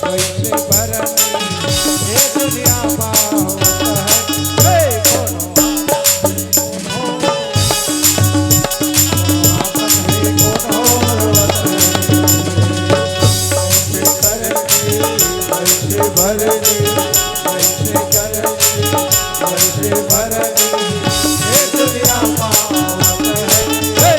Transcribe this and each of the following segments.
कैसे भरनी ये दुनिया होत है कोनो भरनी कैसे करनी कैसे भरनी ये दुनिया पावत है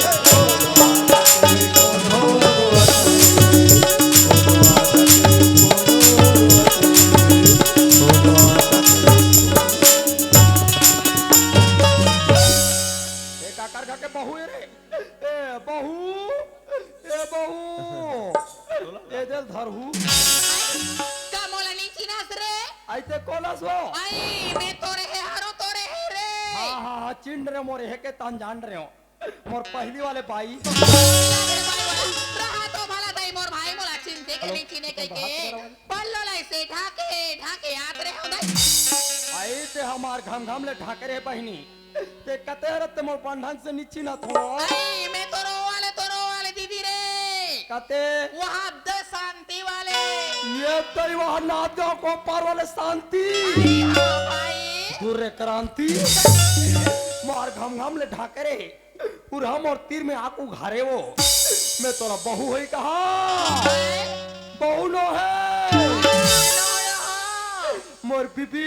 काकर खा के बहू रे ए बहू ए बहू ए जल धरहू आइते कोलास वो आई मैं तोरे है हारो तोरे है रे हां चिंड रे मोरे है के तान जान रहे हो मोर पहली वाले भाई रहा तो भला दई मोर भाई मोला चिंते के नहीं चिने के पल्लो लाई से ढाके ढाके याद रे हो दई आई ते हमार घम घम ले ढाके रे बहिनी ते कते रत मोर पंढन से नीची ना थो आई मैं तोरो वाले दीदी रे कते वहां द शांति वाले ये तो वहां नाथ गांव को पार वाले शांति हां भाई दूर क्रांति मार घम घम ले ढाके रे और हम और तीर में आकू घारे वो मैं तोरा बहू होई कहा बहू नो है मोर बीबी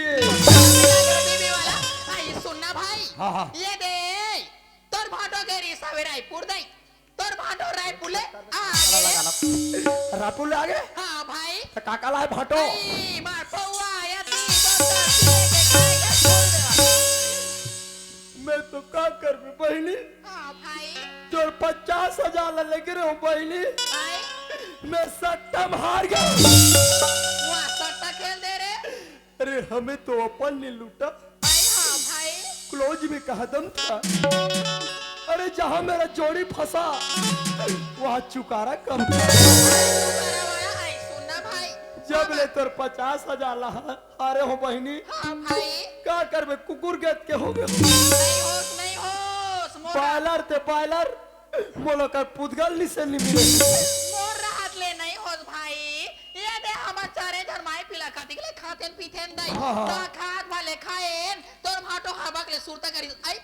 वाला आई सुनना भाई हाँ ये दे तोर भाटो गेरी सवेराई पुर दई तोर भाटो राय पुले आगे रातुल आगे हां भाई तो काका ला है भाटो आई मार पौआ या दी बता मैं तो का कर भी बहिनी हां भाई तोर 50,000 लगे रे बहिनी आई मैं सट्टा हार गया वो सट्टा खेल दे रे अरे हमें तो अपन ने लूटा आई हां भाई क्लोज में कहा दम था अरे जहां मेरा जोड़ी फंसा वहां चुकारा कम था आई सुनना भाई जब ले तोर 50,000 हारे हो बहिनी हां भाई का करबे कुकुर गेत के हो गए नहीं होस बायलर ते बायलर मोलो कर पुदगल नि से नि मिले मोर राहत ले नहीं होस भाई ये दे हम चारे धरमाई पिला खाती के खातेन पीथेन दई ता खात वाले खाएन तोर भाटो हबक ले सुरता करी आई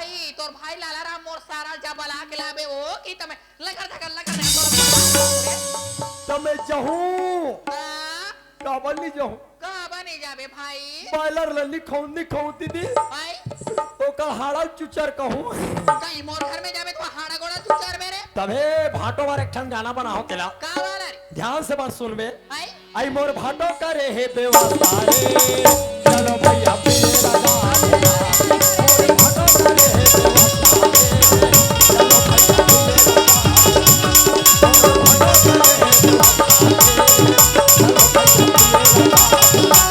आई तोर भाई लाला राम मोर सारा जबला के लाबे ओ की तमे लगर तमे जहूं का बनी जहूं का बने जाबे भाई बायलर लनी खौंती दी आई ओकर हाड़ा चुचर कहूं कहीं मोर घर में जाबे तो हाड़ा गोड़ा तू चार मेरे तबे भाटो बार एक ठन गाना बनाओ तेला का वाला ध्यान से बात सुनबे आई आई मोर भाटो करे हे बेवास्ता रे चलो भैया पीले लगा मोर भाटो करे हे बेवास्ता रे चलो भैया पीले लगा मोर भाटो करे हे बेवास्ता रे चलो भैया पीले लगा चलो भैया पीले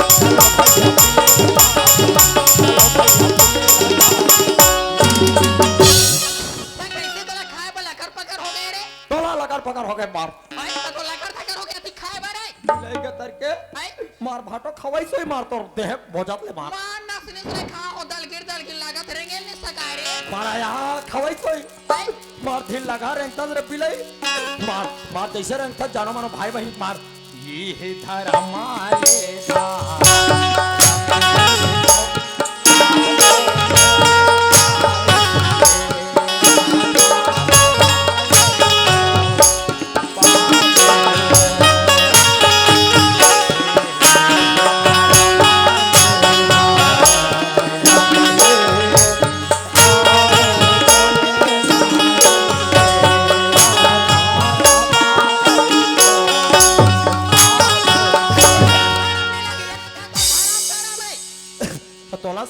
लगा चलो भैया पीले लगा कैसे तोला खाए वाला कर पकड़ हो गए रे तोला लगर पकड़ हो गए मार आई तो लगर थकर हो गया ती खाए बारे लेके तरके आई मार भाटो खवाई सोई मार तोर देह भोजत ले मार मान नसने से खा हो दल गिर लागत रेंगे ने सकारे मारा यहाँ खवाई सोई आई मार धिल लगा रेंगता रे पिलाई मार जैसे रेंगता जानो मानो भाई बहन मार ये धर्माले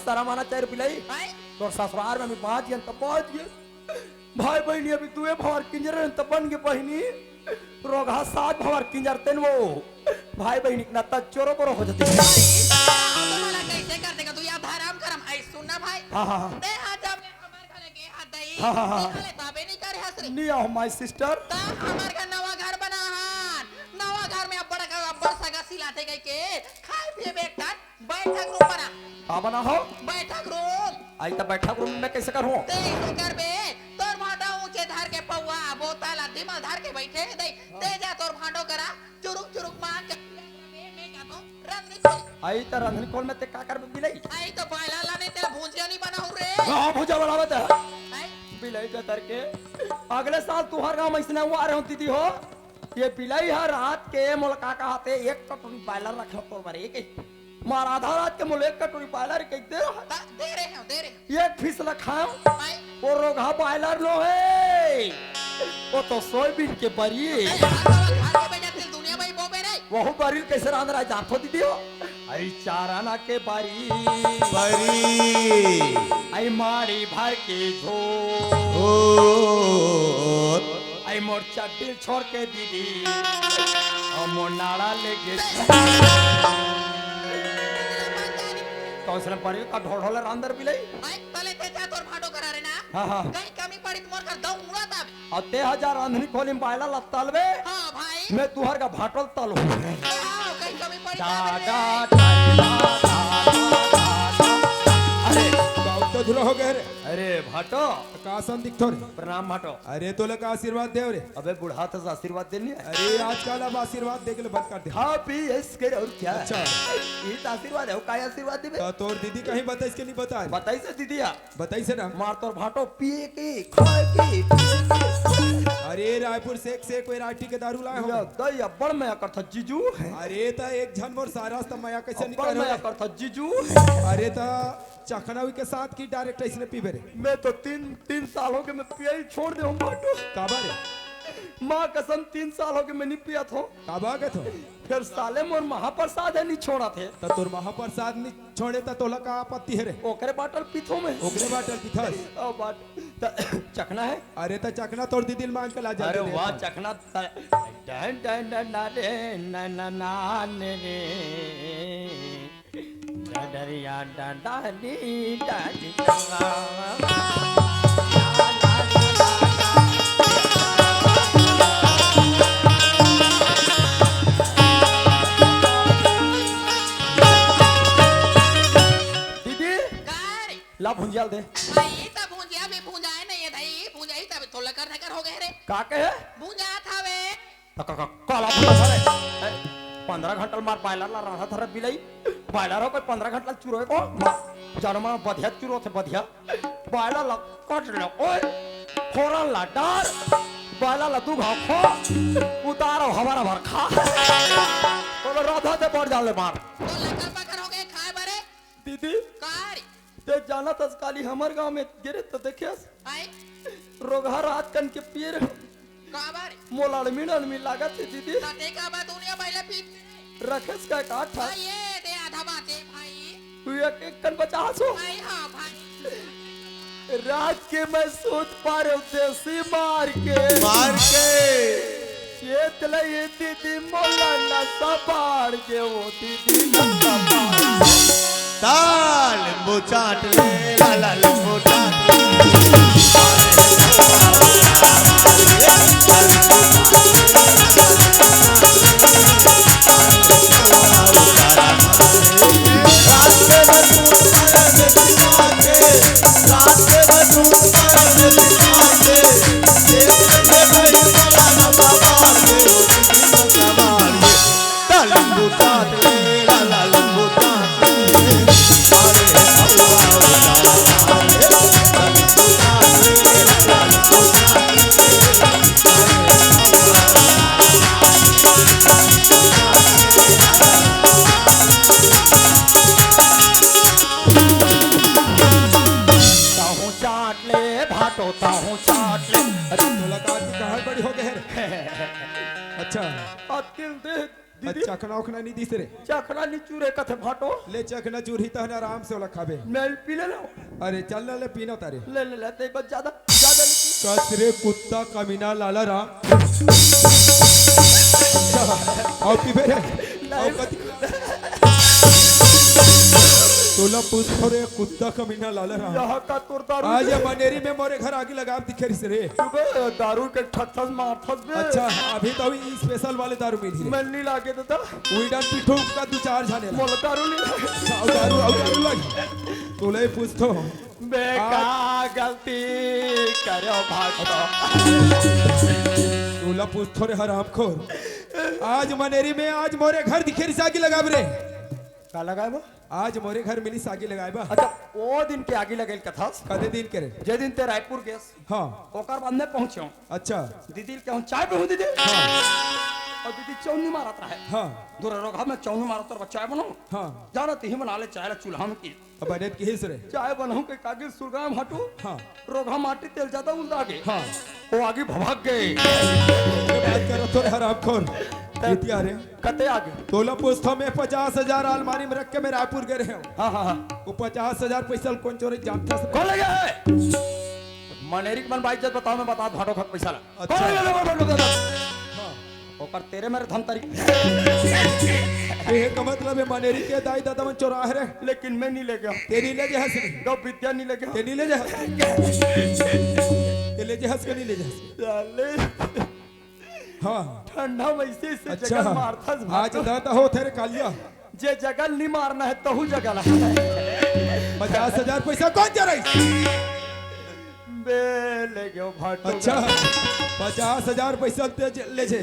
तारा माना चार पिलाई तो ससुराल में पहुंच गए तब पहुंच गए भाई बहनी अभी दुए भवर किंजर तब बन के बहनी रोगा सात भवर किंजर तेन वो भाई बहनी ना तक चोरो बरो हो जाते तुम्हारा कैसे कर देगा तू या धराम करम आई सुनना भाई हां दे हाथ जब हमार घरे के हाथ दई हाँ। निकाले तबे नहीं करे हसरी नहीं आओ माय सिस्टर ता हमार का नवा घर बना हान नवा घर में अब्बड़ सगा सिलाते गई के खाए पिए बेटा बैठक रूम बना का बना हो बैठक रूम आई तब बैठक रूम में कैसे करूं ते कर बे तोर भाटा ऊंचे धर के पौवा बोतल दिमाग धर के बैठे दे ते जा तोर भाटो करा चुरुक चुरुक मार के आई त रंधन खोल में ते का कर बिलाई आई तो बायला लाने तेल भुंजिया नहीं बना हूं रे हां भुजा बनावत है आई बिलाई के तर के अगले साल तुहार गांव में इसने हुआ रहे दीदी हो ये बिलाई है रात के मुलका का हाथे एक कटोरी बायलर रखल तो बारे एक मार आधा रात के मुल एक कटोरी बायलर के दे दे रहे हैं एक फीस रखाओ आई वो रोगा बायलर लो है वो तो सोयाबीन के बरी घर के बेटा तेल दुनिया में बो बेरे वो बरी कैसे रांधरा जातो दीदी हो आई चाराना के बारी बरी आई मारी भर के झो ओ आई मोर चड्डी छोड़ के दीदी और मोर नाड़ा लेके कौन से पड़ी का ढोढोले अंदर बिलाई आई तले ते जा तोर भाटो करा रे ना हां हां कहीं कमी पड़ी मोर कर दऊ उड़ा तब और 3000 अंधनी खोली बायला लत्तालबे हां भाई मैं तुहर का भाटल तल हूं कहीं कमी पड़ी दादा अरे गाँव तो धुला हो गए रे अरे भाटो का सन दिखतो रे प्रणाम भाटो अरे तोला का आशीर्वाद देव रे अबे बुढ़ा तो आशीर्वाद देनी है अरे आजकल अब आशीर्वाद दे के बंद कर दे खा पी इसके और क्या अच्छा। ये तो आशीर्वाद है काय आशीर्वाद देबे तो तोर दीदी कहीं बताइस के नहीं बता बताई से दीदिया बताइस ना मार तोर भाटो पिए के खाए के अरे रायपुर से एक वैरायटी के दारू लाए या हो दई अब्बड़ में कर था जीजू अरे ता एक झन मोर सारा त माया कैसे अब्बड़ निकल में रहा कर था जीजू अरे ता चखनावी के साथ की डायरेक्ट इसने पीबे रे मैं तो तीन साल हो गए मैं पिया ही छोड़ दे हूं भाटो काबा रे माँ कसम 3 साल हो गए मैं नहीं पिया था काबा के थो फिर साले मोर महाप्रसाद है नहीं छोड़ा थे त तोर महाप्रसाद नहीं छोड़े त तोला का आपत्ति है रे ओकरे बाटल पीथो में ओकरे बाटल पिथस ओ बाट चखना है अरे त चखना तोर दीदी मांग के ला जा अरे वाह चखना डन डन डन ना रे ना ना ना ने रे डरिया डाडी डाडी ला भुंजिया दे भाई तब भुंजिया भी भुंजाए नहीं है भाई भुंजाई तब तो लकर धकर हो गए रे का कहे भुंजा था वे काला भुंजा थारे 15 घंटा मार पायला ला रहा था बिलाई पायला रो कोई 15 घंटा चुरो को जानो मा बधिया चुरो थे बधिया पायला ला कट ले ओए फोरन ला डार पायला ला तू घाव खो उतारो हमारा भर खा तो राधा ते पड़ जाले मार तो लकर पकड़ हो गए खाए बरे दीदी कार ते जाना तस्काली हमर गांव में गिरे तो देखियस आई रोगा रात कन के पिए रे का बारे मोलाड़ मिनल में लागत है दीदी ताते का बात दुनिया पहले पी रखस का काट था भाई ये दे आधा बाते भाई तू एक कन बचा सो भाई हां भाई रात के मैं सोच पा रहे देसी मार के ये तले ये दीदी मोला ना सबाड़ के वो दीदी ना सबाड़ ताल लिंबू चाट ले लाला लिंबू चाट ले भाटोता हूँ चाट ले अरे मुलाकात की कहानी बड़ी हो गई है अच्छा अतिल दे दीदी चखना उखना नहीं दिस रे चखना नी चूरे कथे भाटो ले चखना चूरी तहन आराम से ओला खाबे मैं पी ले लो अरे चल ना ले पीना तारे ले ले लेते बस ज्यादा ज्यादा नहीं कचरे कुत्ता कमीना लाला राम आओ पी बेरे आओ कति तोला पूछ रे कुत्ता कमीना लाला राम यहाँ का तुर दारू आज ये मनेरी में मोरे घर आगे लगा दिखे रे सुबह दारू के ठठस मारथस में अच्छा अभी तो अभी स्पेशल वाले दारू मिली मैं नहीं लागे देता उइडन पिठू का दो चार जाने मोल दारू नहीं आओ दारू लग तोले पूछ तो बेका गलती करो भाटो तोला पूछ रे हराम खोर आज मनेरी में आज मोरे घर दिखे रे आगे लगा रे का लगाए बा? आज मोरे घर मिली सागी लगाए बा। अच्छा वो दिन के आगे लगेल कथा कदे दिन करे। जे दिन ते रायपुर गेस हाँ ओकर बाद में पहुंचे अच्छा दीदी के चाय पे हूं दीदी हाँ और दीदी चौनी मारत रहे हाँ दूर रोगा में चौनी मारत और चाय बनाऊं हाँ जाना ती बना ले चाय चूल्हा में की अब बनेत की हिस रे। चाय बनाऊं के कागिर सुरगाम हटू हाँ रोगा माटी तेल ज्यादा उल्दा के हाँ वो आगे भभाग गए ये बात करो तो हरामखोर इतिया रे। कते आगे तोला पुस्तक में 50,000 अलमारी में रख के मैं रायपुर गए रहे हूँ। हाँ हाँ हाँ वो 50,000 पैसा कौन चोरी जानता से। कौन ले गया है मनेरिक मन बाइक जब बताओ मैं बता भाटो खत पैसा ला अच्छा। कौन ले गया हाँ ओकर तेरे मेरे धन तारीख ये का मतलब है मनेरी के दाई दादा मन चोरा है रे। लेकिन मैं नहीं ले गया तेरी ले जे हंस दो विद्या नहीं ले गया तेरी ले जे हंस ये ले जे हंस के नहीं ले जे हंस। साले हाँ ठंडा वैसे से अच्छा जगल मारता आज दादा हो तेरे कालिया जे जगल नहीं मारना है तहु जगल 50,000 पैसा कौन चोराई। बे ले गयो भाटो अच्छा 50,000 पैसा ते ले जे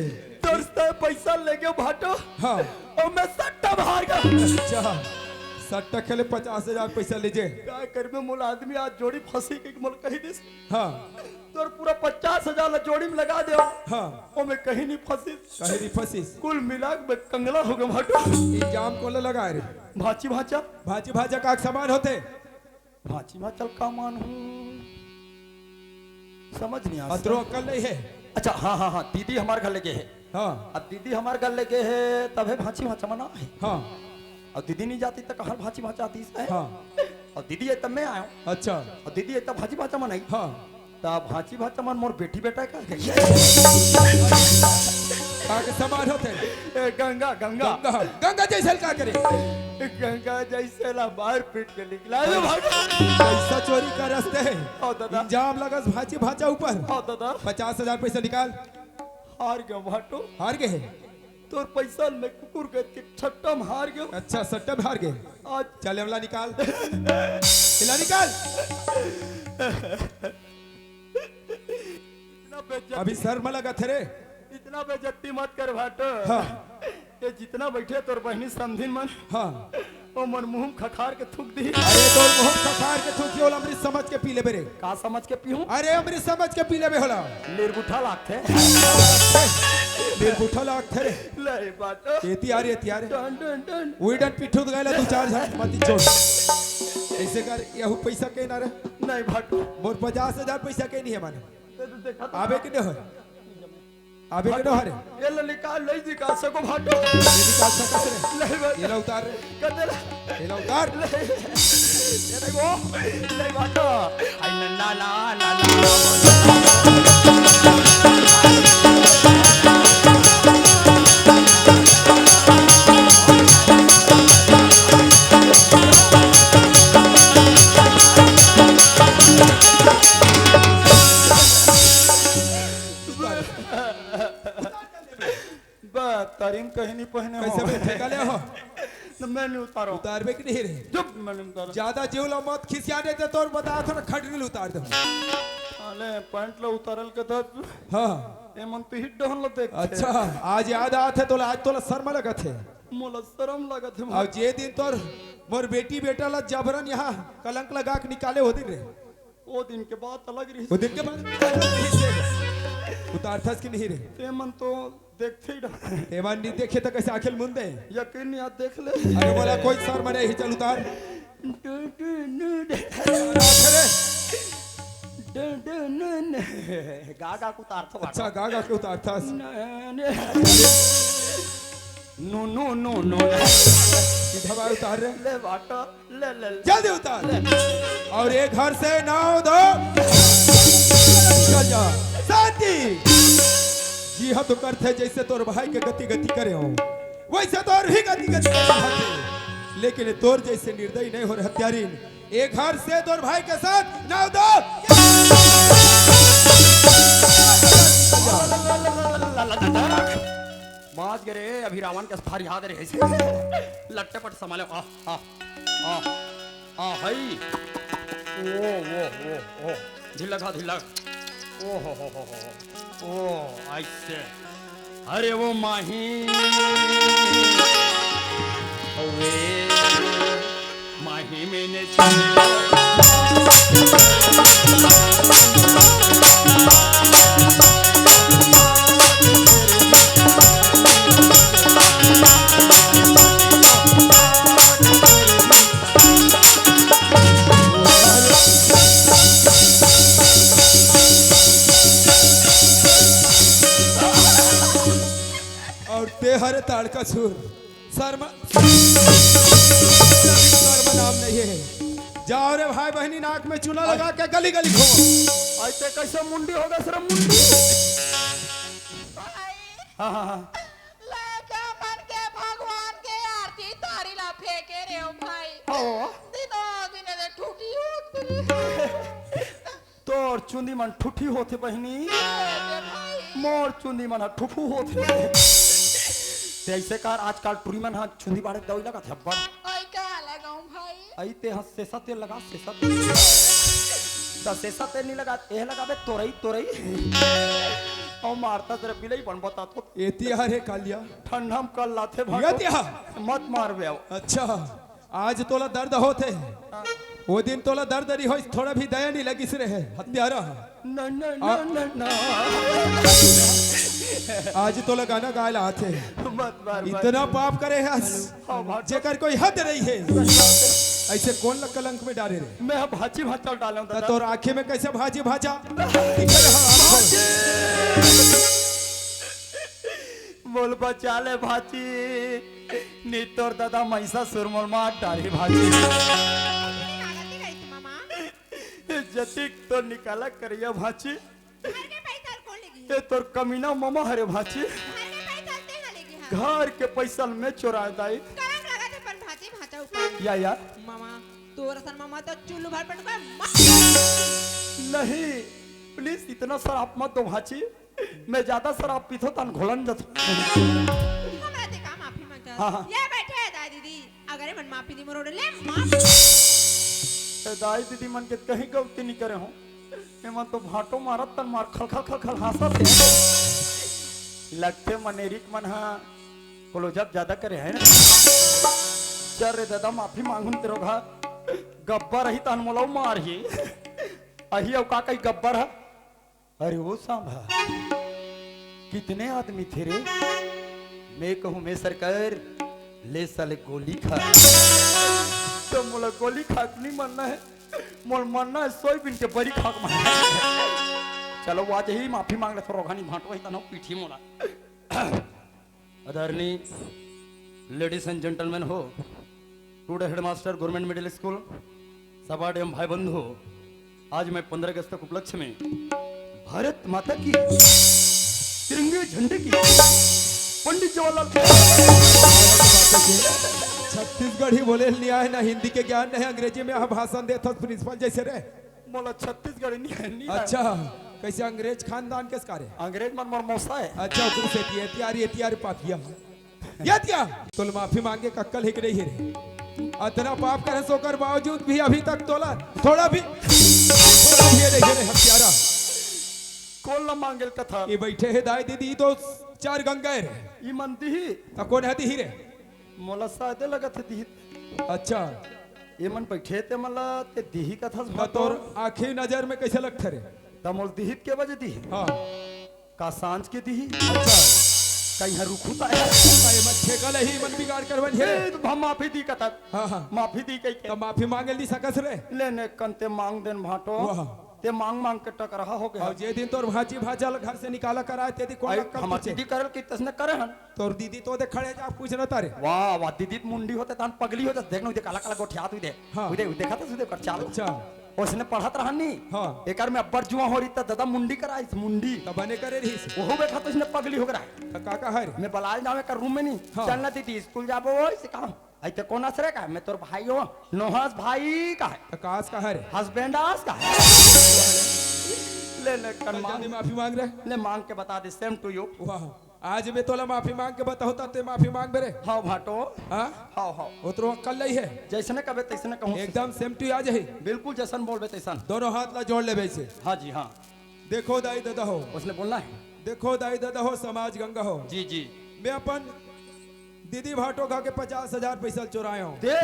दोस्त पैसा ले गयो भाटो हाँ और मैं सट्टा बाहर गया अच्छा सट्टा खेले 50,000 पैसा ले जे क्या कर में मूल आदमी आज जोड़ी फंसी के मोल कही दे हाँ तो पूरा 50,000 जोड़ी में लगा दे हाँ और मैं कहीं नहीं फंसी कहीं नहीं फंसी। कुल मिला के मैं कंगला हो गया भाटो इंजाम को लगा रे भाची भाचा भाजी भाजा का सामान होते भाची भाचल का मान हूँ समझ नहीं आता अतरो अक्ल नहीं है। अच्छा हाँ हाँ हाँ दीदी हमारे घर लेके है हाँ अब दीदी हमारे घर लेके है तब है भाची भाचा मना है हाँ और दीदी नहीं जाती तो कहाँ भाची भाचा आती है हाँ और दीदी है तब मैं आया अच्छा और दीदी है तब भाची भाचा मनाई हाँ तब भाची भाचा मन मोर बेटी बेटा का के सामान होते गंगा गंगा गंगा गंगा जैसे का करे गंगा जैसे ला बाहर पीट के निकला पैसा चोरी का रास्ते है। हाँ दादा इंजाम लगस भाजी भाजा ऊपर हाँ दादा 50,000 पैसा निकाल हार गया भाटो हार गए है। तोर पैसा में कुकुर के छट्टा में हार गया अच्छा सट्टा में हार गए आज चल हमला निकाल हिला निकाल अभी सर में लगा थे रे इतना बेइज्जती मत कर भाटो हाँ ये जितना बैठे तोर बहनी समझिन मन हाँ ओ मन मुंह खखार के थूक दी अरे तो बहुत खखार के थूकी होला अमृत समझ के पी ले बेरे का समझ के पीऊं अरे अमृत समझ के पी ले बे होला निर्बुठा लागथे फिर बुठा लाग थे रे ले बाटो एती यार डन डन डन उइडन पिठू गैला 2-4 झट मत छोड़ ऐसे कर यहू पैसा के ना रे नहीं भाटो मोर 50,000 पैसा के नहीं है माने ते तो देखा आबे के न हो आबे के न हो रे ये ले निकाल ले जी का सको भाटो ये निकाल सकत रे ले बा- ये ला उतार रे कदे ये ला उतार ये देखो ले बाटो आई नन्ना ला ला ला तारीम कहीं नहीं पहने कैसे में ठेका ले हो तो मैं नहीं उतारो उतार बे के नहीं रे चुप मैं नहीं उतारो ज्यादा जीवला मत खिसियाने दे तोर बता थोड़ा खटरिल उतार दे अले पैंट ला उतारल के तो हां ए मन तो हिट डहन ला देख अच्छा आज याद आथे तो आज तो शर्मा लगा थे मोला शर्म लागत है और जे दिन तोर मोर बेटी बेटा ला जबरन यहाँ कलंक लगा के निकाले हो दिन रे वो दिन के बाद अलग रही वो दिन के बाद उतार थस के नहीं रे ते मन तो देखते ही रह एवन नहीं देखे तो कैसे आखिल मुंदे यकीन नहीं आज देख ले अरे बोला कोई सर मरे ही चल उतार गागा को उतार तो अच्छा गागा के उतार थस नो नो नो नो सीधा बार उतार रे ले बाटा ले ले जल्दी उतार और एक घर से 9-2 चल जा शांति जी हाँ तो करते जैसे तोर भाई के गति गति करे हो वैसे तोर भी गति गति करे लेकिन तोर जैसे निर्दयी नहीं हो रहे हत्यारीन एक घर से तोर भाई के साथ 9-2 बाज गरे अभी रावण के फार याद रहे से लट्टे पट संभाले आ आ आ आ हई ओ ढिलगा ओ हो ओ ऐसे अरे वो माही ओए माही मैंने चुनी और ते हरे ताड़ का सुर शर्मा नाम नहीं है। जाओ रे भाई बहनी नाक में चूना लगा के गली गली घूमो। ऐसे कैसे मुंडी होगा सर मुंडी। भाई हाँ हाँ हाँ लेके मन के भगवान के आरती तारी ला फेंके रे ओ भाई हाँ। दिनो दिने दे टूटी होत तोर चुंदी मन ठुठी होते बहनी भाई मोर चुंदी मन ठुठू होते ते ऐसे कार आजकल टूरी मन हाँ चुंदी बाड़े दवाई लगा थे अब्बड़ ओए का लगाऊं भाई आई ते हाँ सेसा तेल लगा सेसा तेल दा सेसा तेल नहीं लगा ए लगाबे तोरई तोरई और मारता तेरे बिलई बन बता तो एती हरे कालिया ठंडा में कल लाथे यति हा। मत मार बे अच्छा आज तोला दर्द होते वो दिन तोला दर्द नहीं हो थोड़ा भी दया नहीं लगी रहे हत्यारा। न न न न आज तोला गाना गायला आते मत मार इतना पाप करे है जेकर कोई हद नहीं है। ऐसे कौन लग कलंक में डाले रे। मैं भाची भाचल डालूं तो तोर आंखें में कैसे भाजी भाजा इधर हाँ, बोल बचा ले भाची नी तोर दादा मैसा सुरमल मार डाली भाची कागती गई थी मामा जतिक तो निकाला करिया भाची घर के पैसा कौन लेगी ए तोर कमीना मामा हरे भाची घर के पैसा ते हां लेगी हां घर के पैसा में चोरा दाई करंग लगा दे पर भाजी भाचा ऊपर या मामा तोर सन मामा तो चुल्लू भर पर का नहीं प्लीज इतना शराब मत दो भाची मैं ज्यादा शराब पीतो तन घोलन जत हमरा ते का माफी मांगता हाँ, हाँ। ये बैठे है दादी दीदी अगर ये मन माफी दी मरोड़ ले माफ दाई दीदी मन के कहीं गलती नहीं करे हो मैं तो भाटो मारत तन मार खल खल खल खल हंसत है लगते मनेरिक मन हा कोलो जब ज्यादा करे है ना चल रे दादा माफी मांगून तेरो घा गब्बर रही तन मोलाऊ मार ही अही अब का कई गब्बर है अरे वो सांभा कितने आदमी थे रे मैं कहूँ मैं सरकार ले साले गोली खा तो मोला गोली खाक नहीं मरना है मोल मरना है सोयाबीन के बड़ी खाक मरना है। चलो वो आज ही माफी मांग ले तो रोगानी भाटो ही तना पीठी मोला आदरणीय लेडीज एंड जेंटलमैन हो today headmaster government middle school सबाड एवं भाई बंधु आज मैं 15 अगस्त के उपलक्ष्य में भारत माता की तिरंगे झंडे की पंडित जवाहरलाल छत्तीसगढ़ ही बोले लिया है ना हिंदी के ज्ञान नहीं अंग्रेजी में यहाँ भाषण देता प्रिंसिपल जैसे रहे। मोला छत्तीसगढ़ नहीं अच्छा कैसे अंग्रेज खानदान किस कार्य अंग्रेज मन मोर मौसा है अच्छा उधर से एतियारी पापिया या तुल माफी मांगे कक्कल हिक नहीं रे इतना पाप करे सोकर बावजूद भी अभी तक तोला थोड़ा भी ये नहीं रे हत्यारा कौन ला मांगल कथा ये बैठे है दाई दीदी तो चार गंगा रे ई मन दिही तो कौन है दी रे मोला सादे लगत है दिही अच्छा ये मन बैठे ते मला ते दिही कथा तोर आखिरी नजर में कैसे लगता रे तमोल दिही के वजह दिही हाँ का सांझ के दिही अच्छा कहीं रुखुता है ये मत ठेकल ही मन बिगाड़ कर बन है तो हम माफी दी कथा हाँ हाँ माफी दी कई तो माफी मांगे ली सकस रे लेने कंते मांग देन भाटो वाह। ते मांग मांग के टक रहा हो गया और जे दिन तोर भाजी भाजल घर से निकाला कराए ते दी कौन अक्कल हम पीछे? दीदी करल की तसने करे हन तोर दीदी तो दे खड़े जा कुछ न तारे वाह वाह दीदी मुंडी होते तान पगली होते देखनो उदे काला काला गोठिया तू दे हाँ। उदे देखा तो उदे कर चाल अच्छा उसने पढ़त रहनी हाँ। एकर में अब्बर जुआ हो रही त दादा मुंडी कराई मुंडी तो बने करे रही से ओहो बैठा तो इसने पगली हो गया तो काका है रे? मैं बलाल जावे कर रूम में नहीं हाँ। चलना दीदी स्कूल जाबो ओए से कहां आई ते कौन असरे का मैं तोर भाई हो नोहस भाई का है तो कास का है रे? हस्बैंड आस का है ले ले कर जल्दी मांग माफी मांग रहे ले मांग के बता दे सेम टू यू वाह आज मैं तोला माफी मांग के बताऊं ते माफी मांग मेरे हां भाटो हाँ हां हां उतरो अक्कल नहीं है जैसने कबे तैसने कहूं एकदम सेम टू आज है बिल्कुल जैसन बोलबे तैसन दोनों हाथ ला जोड़ ले वैसे हां जी हां देखो दाई दादा हो उसने बोलना है देखो दाई दादा हो समाज गंगा हो जी जी मैं अपन दीदी भाटो खा के 50,000 पैसा चुरायो दे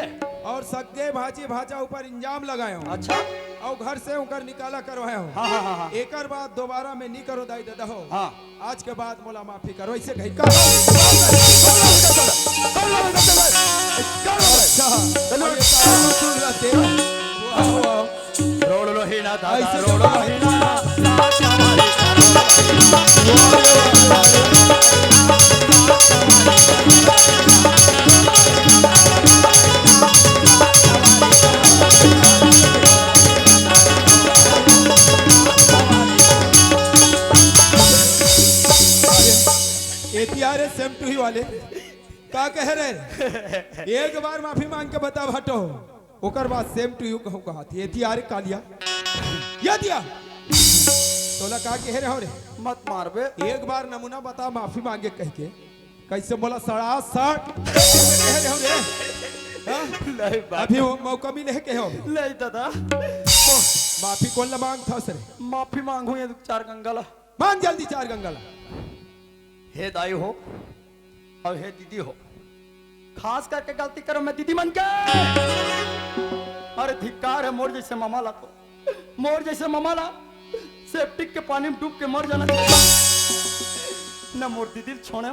और सगे भाजी भाजा ऊपर इंजाम लगायो अच्छा और घर से उनकर निकाला करवायो। हाँ हाँ हाँ हाँ एकर बाद दोबारा में नहीं करो दाई दादा हो। हाँ आज के बाद मोला माफी करो ऐसे कही का रोड लो ही ना दादा ऐसे रोड लो ही ना साथ हमारे एटीआर सेम टू ही वाले का कह रहे एक बार माफी मांग के बता भाटो ओकर बाद सेम टू यू कहूं कहा थी एटीआर कालिया या दिया तोला का कह रहे हो रे मत मार बे एक बार नमूना बता माफी मांगे कह के कैसे बोला 67 कह रहे हो रे हाँ? नहीं बात अभी वो मौका मिले है कहो नहीं दादा माफी कौन ला मांग था सर माफी मांगू ये 4 गंगाला मांग जल्दी 4 गंगाला हे दाई हो और हे दीदी हो खास करके गलती करो मैं दीदी मन के अरे धिक्कार है मोर जैसे ममाला को मोर जैसे ममाला सेप्टिक के पानी में डूब के मर जाना चाहिए न मोर दीदी छोड़े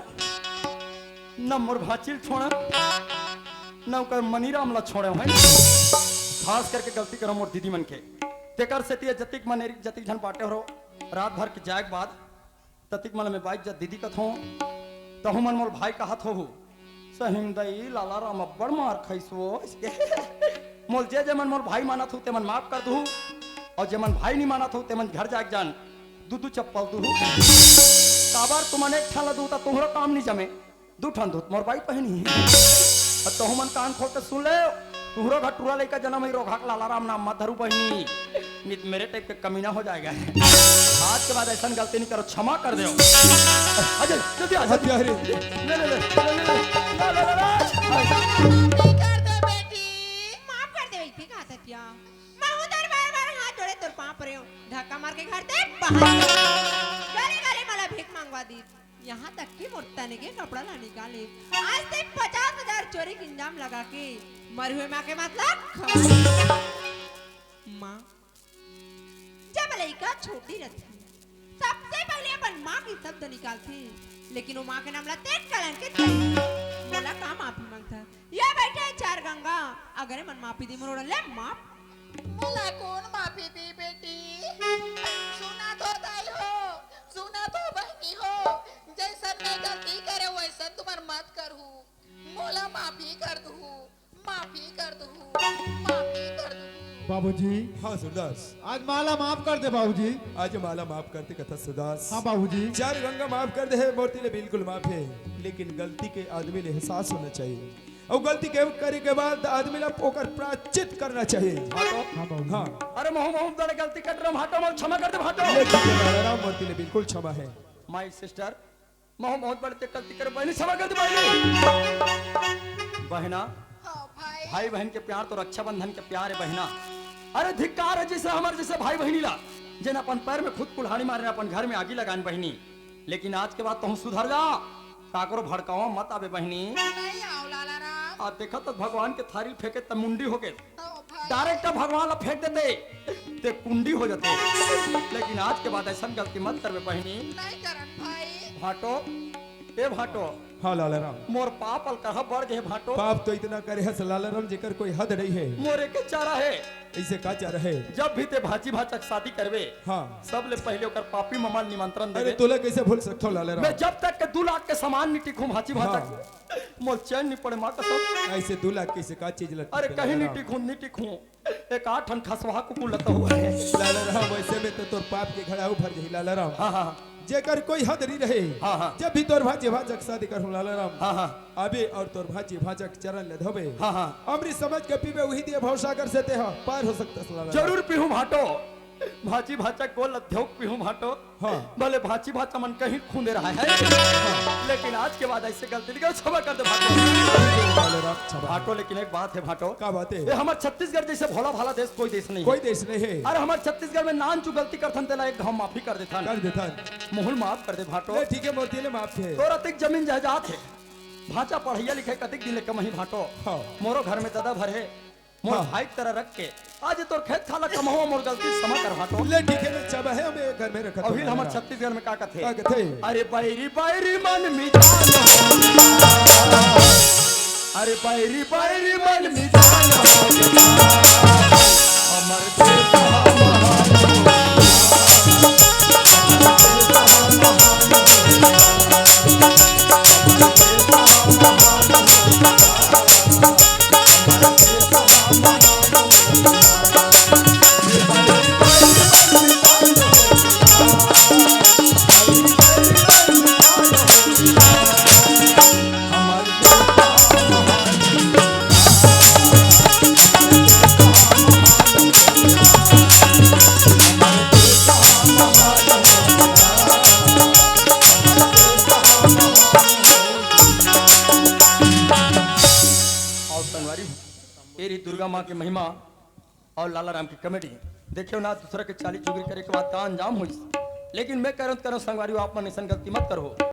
न मोर भाचील छोड़े न ओकर मनीराम ला छोड़े है खास करके गलती करो मोर दीदी मन के तेकर से जतिक मनेरी जतिक झन बाटे हो रात भर के जाए के बाद ततिक मन में बाइक जब दीदी कथ हो तहु मन मोर भाई कहत हो सहिम दई लाला राम अब्बड़ मार खैसो मोल जे मन मोर भाई मानत हो ते मन माफ कर दू और जे मन भाई नहीं मानत हो ते मन घर जाके जान दू चप्पल दू काबर तुमने एक ठाला दू ता तोहरा काम नहीं जमे दू ठन धूत मोर भाई पहनी और तहु मन कान खोल के सुन ले तुहरो घटुरा लेकर जन्म ही रोघा लाला राम नाम मत धरू बहनी नित मेरे टाइप के कमीना हो जाएगा आज के बाद ऐसा गलती नहीं करो क्षमा कर दो अजय जल्दी आ जल्दी हत्यारे ले ले ले ले ले कर दो बेटी माफ कर दे वैसे कहा था क्या मैं उधर बार हाथ जोड़े तोर पांव पर धक्का मार के घर से बाहर गली गली मला भीख मांगवा दी यहाँ तक कि मोर्ता ने के कपड़ा ना निकाले आज तक 50,000 चोरी के इंजाम लगा के मर हुए माँ के मतलब माँ जब लड़का छोटी रहती सबसे पहले अपन माँ की शब्द निकालती लेकिन वो माँ के नाम लाते कलंकित बोला का माफी मांगता ये बैठे 4 गंगा अगर मन माफी दी मरोड़ ले माफ बोला कौन माफी दी बेटी सुना तो दाई हो सुना तो बहनी हो जैसन मैं गलती करे वैसन तुम्हार मत करू बोला माफी कर दू माफी कर दू माफी कर दू बाबूजी हाँ सुरदास आज माला माफ कर दे बाबूजी आज माला माफ करते कथा सुरदास हाँ बाबूजी 4 गंगा माफ कर दे है मूर्ति ले बिल्कुल माफ है लेकिन गलती के आदमी ले एहसास होना चाहिए और गलती के करे के बाद आदमी ला ओकर प्रायश्चित करना चाहिए हाँ बाबूजी हाँ अरे मोह मोह दर गलती कर रहा भाटो मोल क्षमा कर दे भाटो लेकिन राम मूर्ति ले बिल्कुल क्षमा है माय सिस्टर मोह बहुत बड़े गलती कर बहनी क्षमा कर दे बहनी बहना हाँ भाई भाई बहन के प्यार तो रक्षाबंधन के प्यार है बहना अरे धिक्कार है जैसे हमारे जैसे भाई बहनी ला जिन अपन पैर में खुद कुल्हाड़ी मारे अपन घर में आगी लगान बहनी लेकिन आज के बाद तुम सुधर जा काकरो भड़काओ मत आवे बहनी नहीं आओ लाला राम आ देखा तो भगवान के थारी फेंके त मुंडी हो गए हाँ भाई डायरेक्ट भगवान ला फेंक देते ते कुंडी हो जाते लेकिन आज के बाद ऐसा गलती मत करवे बहनी नहीं करन भाई भाटो ए भाटो हाँ लाला राम मोर पाप अल कहा बढ़ जे भाटो पाप तो इतना करे है लाला राम जेकर कोई हद नहीं है मोरे के चारा है ऐसे का चाह रहे जब भी ते भाची भाचक शादी करवे हाँ सब ले पहले ओकर पापी ममा निमंत्रण अरे देवे तोला कैसे भूल सकते हो लाला मैं राम जब तक के 2 लाख के सामान नहीं टिकूं भाची भाचक मोर चैन नहीं पड़े मां कसम ऐसे 2 लाख कैसे का चीज लगती अरे है, कहीं लाला नहीं टिकूं एक 8 ठन खसवा कुकुर लता हुआ है राम। लाला राम वैसे में तो तोर पाप के घड़ा उभर जाही लाला राम हाँ हाँ जेकर कोई हद नहीं रहे हाँ, हाँ। जब भी तोर भाजी भाजक शादी कर लाला राम हाँ हाँ अबे और तोर भाजी भाजक चरण ले धोबे हाँ हाँ अमृत समझ के पीबे वही दिए भवसागर से ते पार हो सकता है लाला राम। जरूर पीहूं भाटो भाची भाचा गोल अध्योग पीहूं भाटो हाँ। भले भाची भाचा मन कहीं खून दे रहा है लेकिन आज के बाद ऐसे गलती नहीं क्षमा कर दे भाटो लाला राम क्षमा। भाटो लेकिन एक बात है भाटो का बात है ये हमारे छत्तीसगढ़ जैसे भोला भाला देश कोई देश नहीं कोई है देश नहीं है अरे हमारे छत्तीसगढ़ में नान चू गलती करथन तेला एक घाव माफी कर देथन कर देता मोहल माफ कर दे भाटो ले ठीक है मोती ले माफ है तोर अतिक जमीन जायदाद है भाचा पढ़ैया लिखे कतिक दिन ले कमही भाटो हाँ। मोरो घर में दादा भरे मोर हाँ। भाई की तरह रख के आज तोर खेत खाला कमहो मोर गलती क्षमा कर भाटो ले ठीक है चब है हमें घर में रखा अभी हमर छत्तीसगढ़ में का कथे का कथे अरे बैरी बैरी मन मिजान हो अरे बैरी बैरी मन मिजान हो हमर देश दुर्गा माँ की महिमा और लाला राम की कॉमेडी देखियो ना दूसरा के चाली चुगली करे के बाद का अंजाम हुई लेकिन मैं करो संगवारी आप मन ऐसा गलती मत करो।